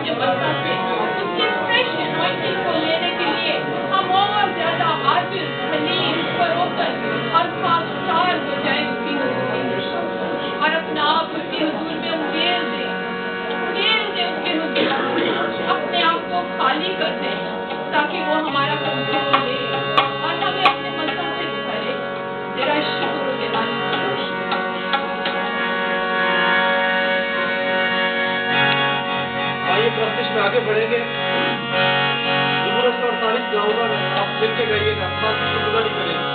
यमुना से उसकी fresh anointing को लेने के लिए हम और ज्यादा आजिज, सलीम, फरोतन और खाकसार हो जाए उसकी हुजूर में, और अपना आप उसकी हुजूर में उंगेल दें उसके हुजूर, अपने आप को खाली कर दें ताकि वो हमारा कंट्रोल ले और हमें अपने मंजिल से निकाले। तेरा शुक्र हो जलाल। आइए प्रस्तुति में आगे बढ़ेंगे। 148 गाँव में आप लिख के गइएगा, शुक्रगुजारी करेंगे।